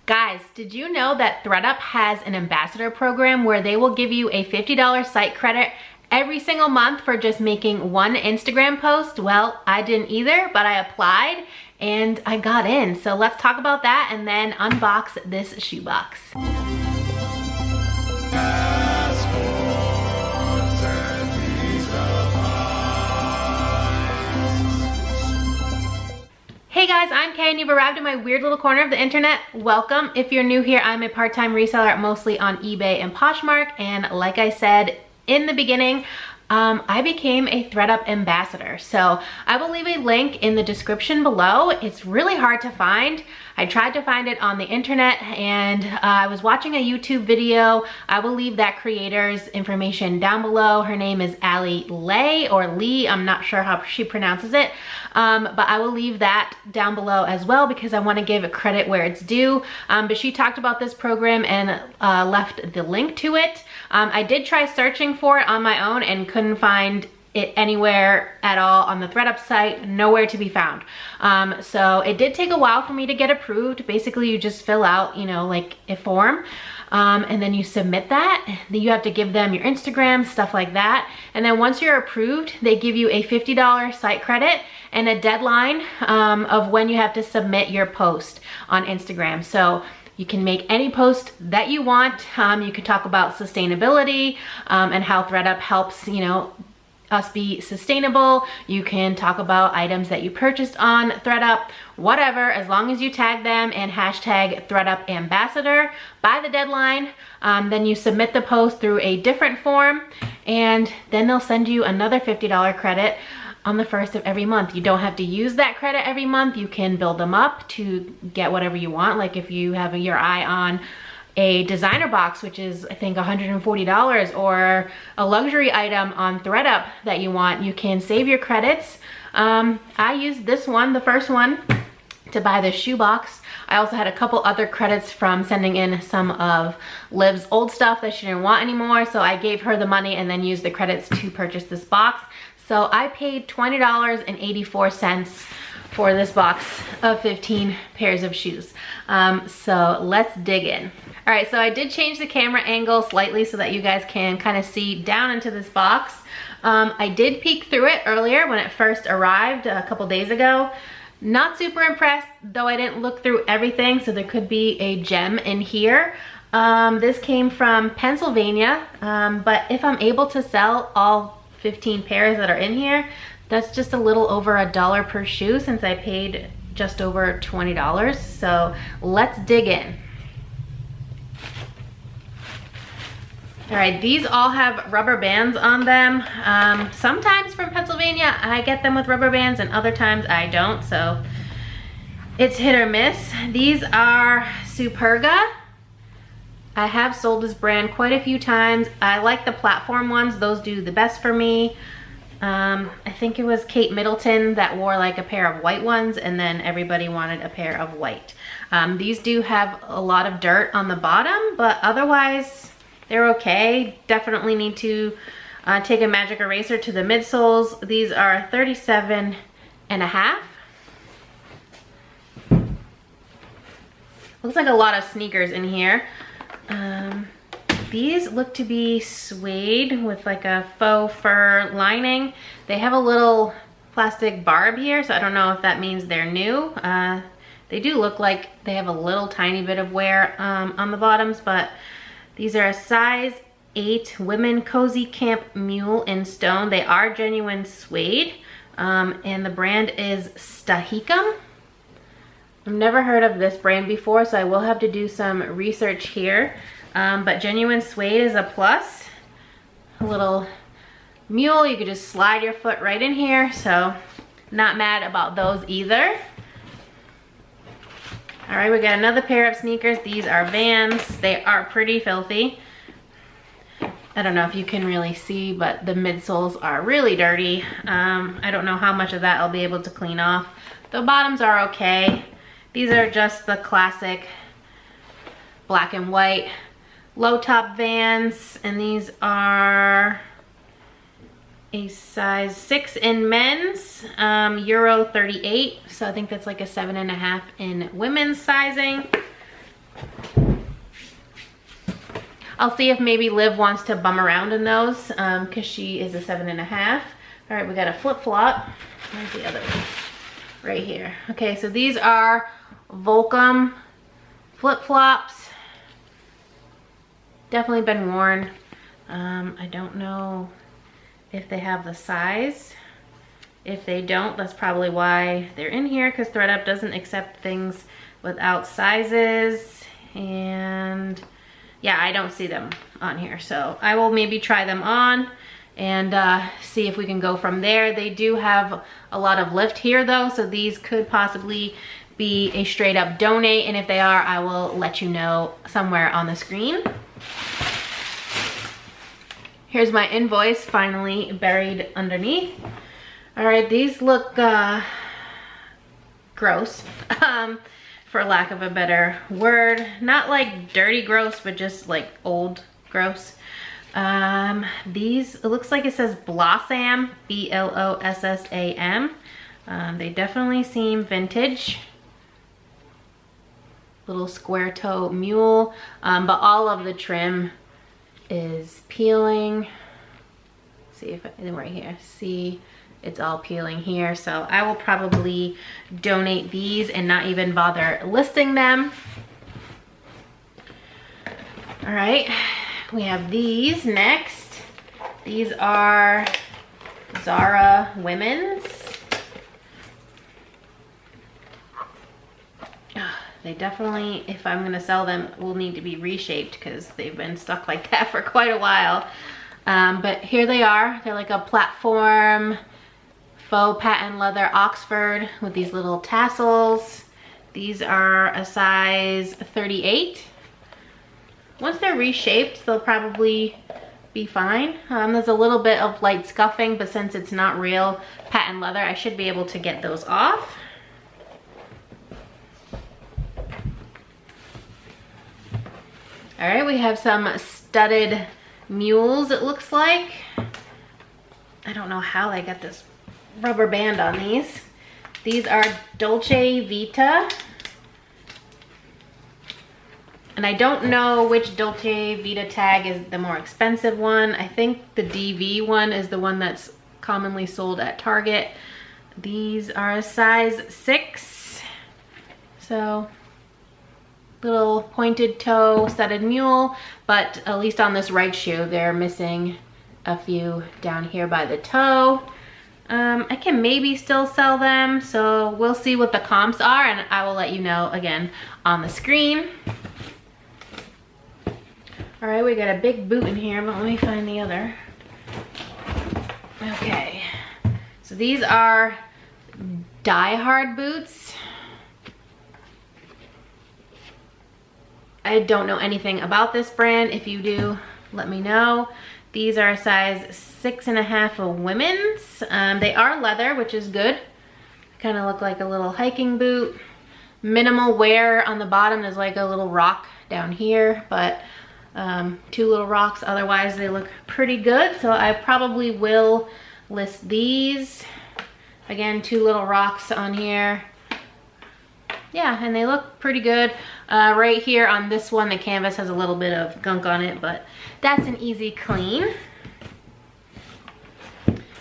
Guys, did you know that ThredUp has an ambassador program where they will give you a $50 site credit every single month for just making one Instagram post? Well, I didn't either, but I applied and I got in. So let's talk about that and then unbox this shoebox. Hey guys, I'm Kay and you've arrived in my weird little corner of the internet. Welcome. If you're new here, I'm a part-time reseller mostly on eBay and Poshmark, and like I said in the beginning, I became a ThredUp ambassador. So I will leave a link in the description below. It's really hard to find. I tried to find it on the internet and I was watching a YouTube video. I will leave that creator's information down below. Her name is Ali Lay or Lee. I'm not sure how she pronounces it. But I will leave that down below as well because I want to give credit where it's due. But she talked about this program and left the link to it. I did try searching for it on my own and couldn't find it anywhere at all on the ThredUp site, nowhere to be found. So it did take a while for me to get approved. Basically, you just fill out, you know, like a form. And then you submit that. Then you have to give them your Instagram, stuff like that. And then once you're approved, they give you a $50 site credit and a deadline of when you have to submit your post on Instagram. So you can make any post that you want. You can talk about sustainability and how ThredUp helps, you know, us be sustainable. You can talk about items that you purchased on ThredUp, whatever, as long as you tag them and hashtag ThredUp ambassador by the deadline. Then you submit the post through a different form and then they'll send you another $50 credit on the first of every month. You don't have to use that credit every month. You can build them up to get whatever you want. Like if you have your eye on a designer box, which is I think $140, or a luxury item on ThredUp that you want, you can save your credits. I used this one, the first one, to buy the shoebox. I also had a couple other credits from sending in some of Liv's old stuff that she didn't want anymore, so I gave her the money and then used the credits to purchase this box. So I paid $20.84 for this box of 15 pairs of shoes. So let's dig in. All right, so I did change the camera angle slightly so that you guys can kind of see down into this box. I did peek through it earlier when it first arrived a couple days ago. Not super impressed, though I didn't look through everything, so there could be a gem in here. This came from Pennsylvania, but if I'm able to sell all 15 pairs that are in here, that's just a little over $1 per shoe since I paid just over $20. So let's dig in. All right, these all have rubber bands on them. Sometimes from Pennsylvania, I get them with rubber bands and other times I don't, so it's hit or miss. These are Superga. I have sold this brand quite a few times. I like the platform ones. Those do the best for me. I think it was Kate Middleton that wore like a pair of white ones and then everybody wanted a pair of white. These do have a lot of dirt on the bottom, but otherwise they're okay. Definitely need to take a magic eraser to the midsoles. These are 37.5. Looks like a lot of sneakers in here. These look to be suede with like a faux fur lining. They have a little plastic barb here, so I don't know if that means they're new. They do look like they have a little tiny bit of wear on the bottoms, but these are a size 8 women cozy camp mule in stone. They are genuine suede, and the brand is Stahicum. I've never heard of this brand before, so I will have to do some research here. But genuine suede is a plus. A little mule, you could just slide your foot right in here, so not mad about those either. All right, we got another pair of sneakers. These are Vans. They are pretty filthy. I don't know if you can really see, but the midsoles are really dirty. I don't know how much of that I'll be able to clean off. The bottoms are okay. These are just the classic black and white low top Vans, and these are a size 6 in men's, Euro 38, so I think that's like a 7.5 in women's sizing. I'll see if maybe Liv wants to bum around in those because she is a 7.5. All right, we got a flip-flop. Where's the other one? Right here. Okay, so these are Volcom flip-flops. Definitely been worn. I don't know if they have the size. If they don't, that's probably why they're in here, because ThredUp doesn't accept things without sizes. And yeah, I don't see them on here. So I will maybe try them on and see if we can go from there. They do have a lot of lift here though, so these could possibly be a straight up donate, and if they are, I will let you know somewhere on the screen. Here's my invoice finally buried underneath. All right, these look gross, for lack of a better word. Not like dirty gross, but just like old gross. These, it looks like it says Blossam, B-L-O-S-S-A-M. They definitely seem vintage. Little square toe mule, but all of the trim is peeling. See if right here, see, it's all peeling here. So I will probably donate these and not even bother listing them. All right, we have these next. These are Zara women's. They definitely, if I'm gonna sell them, will need to be reshaped because they've been stuck like that for quite a while. But here they are. They're like a platform faux patent leather Oxford with these little tassels. These are a size 38. Once they're reshaped, they'll probably be fine. There's a little bit of light scuffing, but since it's not real patent leather, I should be able to get those off. All right, we have some studded mules, it looks like. I don't know how they got this rubber band on these. These are Dolce Vita. And I don't know which Dolce Vita tag is the more expensive one. I think the DV one is the one that's commonly sold at Target. These are a size 6. So, little pointed toe studded mule, but at least on this right shoe, they're missing a few down here by the toe. I can maybe still sell them, so we'll see what the comps are, and I will let you know again on the screen. All right, we got a big boot in here, but let me find the other. Okay, so these are Die Hard boots. I don't know anything about this brand. If you do, let me know. These are a size 6.5 for women's. They are leather, which is good. Kind of look like a little hiking boot. Minimal wear on the bottom. There's like a little rock down here, but 2 little rocks. Otherwise, they look pretty good. So I probably will list these. Again, 2 little rocks on here. Yeah, and they look pretty good. Right here on this one, the canvas has a little bit of gunk on it, but that's an easy clean.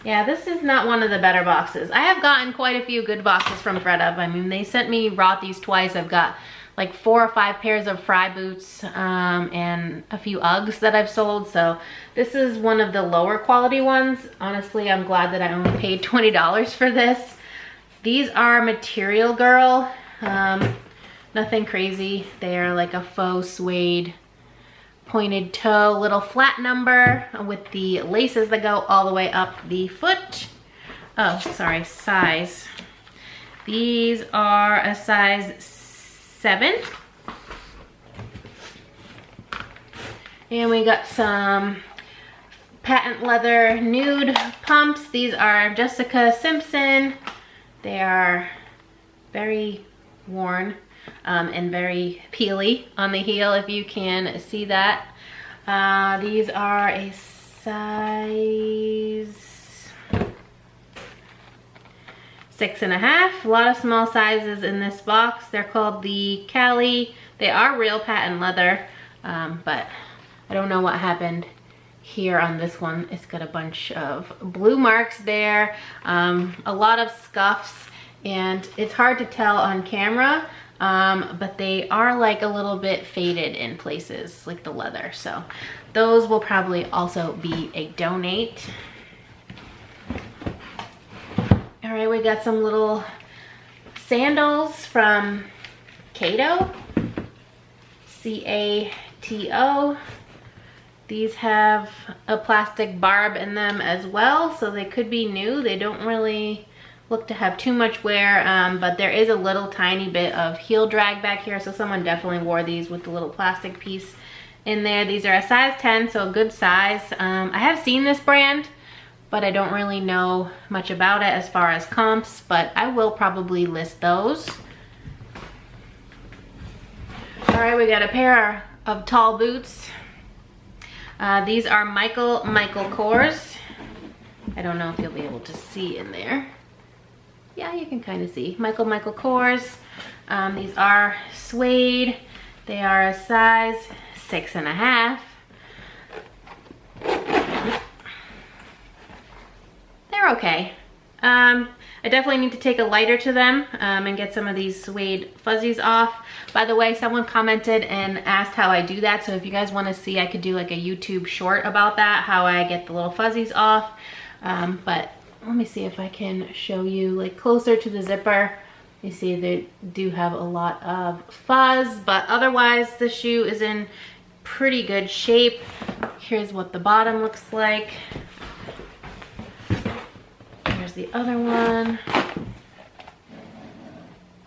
Yeah, this is not one of the better boxes. I have gotten quite a few good boxes from ThredUp. I mean, they sent me Rothy's twice. I've got like 4 or 5 pairs of Fry boots and a few Uggs that I've sold. So this is one of the lower quality ones. Honestly, I'm glad that I only paid $20 for this. These are Material Girl. Nothing crazy. They are like a faux suede pointed toe, little flat number with the laces that go all the way up the foot. Oh, sorry, size. These are a size 7. And we got some patent leather nude pumps. These are Jessica Simpson. They are very worn and very peely on the heel, if you can see that. These are a size 6.5. A lot of small sizes in this box. They're called the Cali. They are real patent leather, but I don't know what happened here on this one. It's got a bunch of blue marks there, a lot of scuffs, and it's hard to tell on camera, but they are like a little bit faded in places, like the leather. So those will probably also be a donate. All right, we got some little sandals from Cato, C-A-T-O. These have a plastic barb in them as well, so they could be new. They don't really look to have too much wear, but there is a little tiny bit of heel drag back here, so someone definitely wore these with the little plastic piece in there. These are a size 10, so a good size. I have seen this brand, but I don't really know much about it as far as comps, but I will probably list those. All right, we got a pair of tall boots. These are Michael Kors. I don't know if you'll be able to see in there. Yeah, you can kind of see. Michael Kors. These are suede. They are a size 6.5. They're okay. I definitely need to take a lighter to them and get some of these suede fuzzies off. By the way, someone commented and asked how I do that, so if you guys want to see, I could do like a YouTube short about that, how I get the little fuzzies off. But let me see if I can show you like closer to the zipper. You see they do have a lot of fuzz, but otherwise the shoe is in pretty good shape. Here's what the bottom looks like. Here's the other one.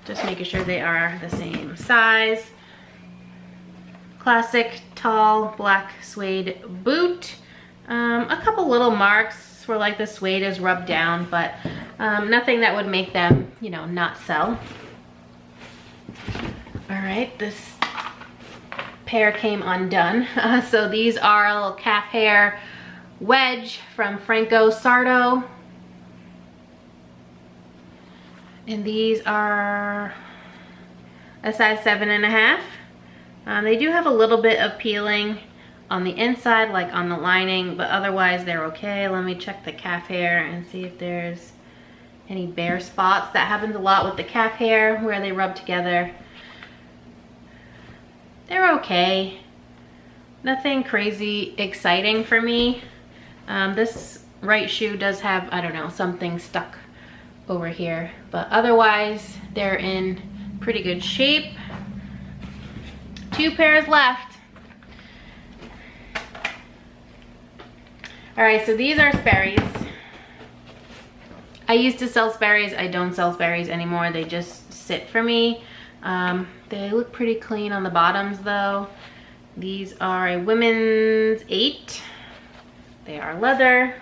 Just making sure they are the same size. Classic tall black suede boot. A couple little marks where like the suede is rubbed down, but nothing that would make them, you know, not sell. All right, this pair came undone. So these are a little calf hair wedge from Franco Sarto. And these are a size 7.5. They do have a little bit of peeling on the inside, like on the lining, but otherwise they're okay. Let me check the calf hair and see if there's any bare spots. That happens a lot with the calf hair where they rub together. They're okay. Nothing crazy exciting for me. This right shoe does have, I don't know, something stuck over here, but otherwise they're in pretty good shape. 2 pairs left. All right, so these are Sperry's. I used to sell Sperry's. I don't sell Sperry's anymore. They just sit for me. They look pretty clean on the bottoms though. These are a women's 8. They are leather.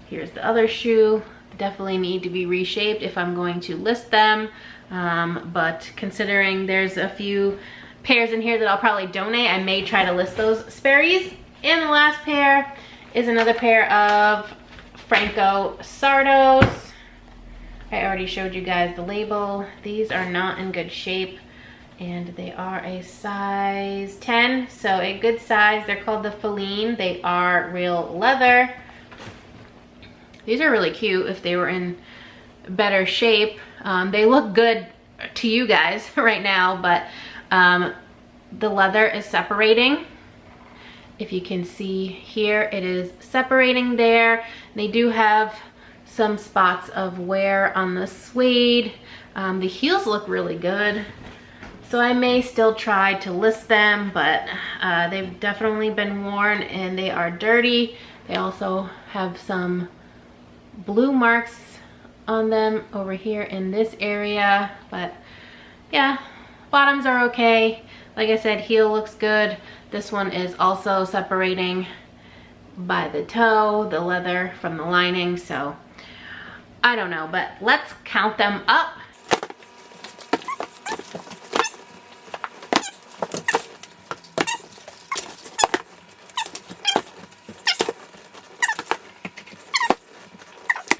Here's the other shoe. Definitely need to be reshaped if I'm going to list them, but considering there's a few pairs in here that I'll probably donate, I may try to list those Sperry's. And the last pair is another pair of Franco Sartos. I already showed you guys the label. These are not in good shape, and they are a size 10, so a good size. They're called the Feline. They are real leather. These are really cute if they were in better shape. They look good to you guys right now, but the leather is separating. If you can see here, it is separating there. They do have some spots of wear on the suede. The heels look really good, so I may still try to list them, but they've definitely been worn and they are dirty. They also have some blue marks on them over here in this area, but yeah, bottoms are okay. Like I said, heel looks good. This one is also separating by the toe, the leather from the lining, so I don't know, but let's count them up.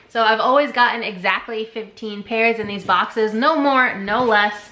So I've always gotten exactly 15 pairs in these boxes, no more, no less.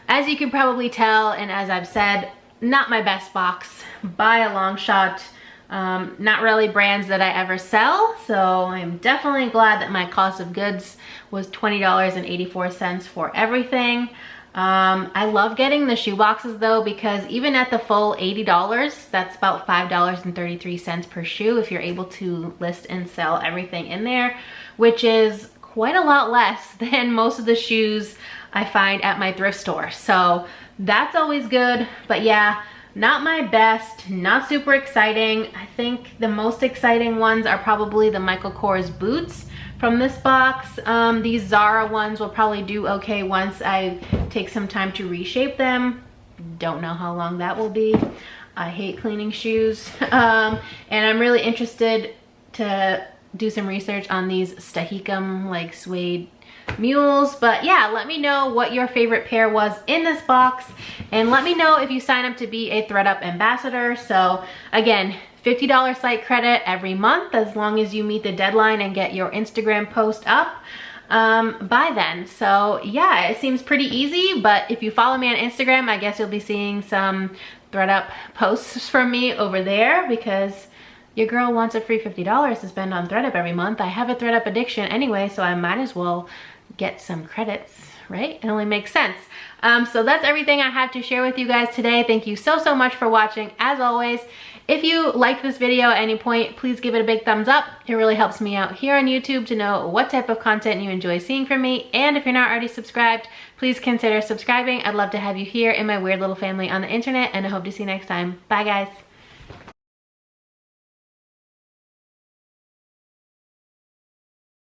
As you can probably tell, and as I've said not my best box by a long shot. Not really brands that I ever sell, so I'm definitely glad that my cost of goods was $20.84 for everything. I love getting the shoe boxes though, because even at the full $80, that's about $5.33 per shoe if you're able to list and sell everything in there, which is quite a lot less than most of the shoes I find at my thrift store. So that's always good. But yeah, not my best, not super exciting. I think the most exciting ones are probably the Michael Kors boots from this box. These Zara ones will probably do okay once I take some time to reshape them. Don't know how long that will be. I hate cleaning shoes. And I'm really interested to do some research on these Stahicum like suede mules. But yeah, let me know what your favorite pair was in this box, and let me know if you sign up to be a ThredUp ambassador. So again, $50 site credit every month as long as you meet the deadline and get your Instagram post up by then. So yeah, it seems pretty easy, but if you follow me on Instagram, I guess you'll be seeing some ThredUp posts from me over there, because your girl wants a free $50 to spend on ThredUp every month. I have a ThredUp addiction anyway, so I might as well get some credits, right? It only makes sense. So that's everything I have to share with you guys today. Thank you so much for watching. As always, if you liked this video at any point, please give it a big thumbs up. It really helps me out here on YouTube to know what type of content you enjoy seeing from me. And if you're not already subscribed, please consider subscribing. I'd love to have you here in my weird little family on the internet, and I hope to see you next time. Bye guys.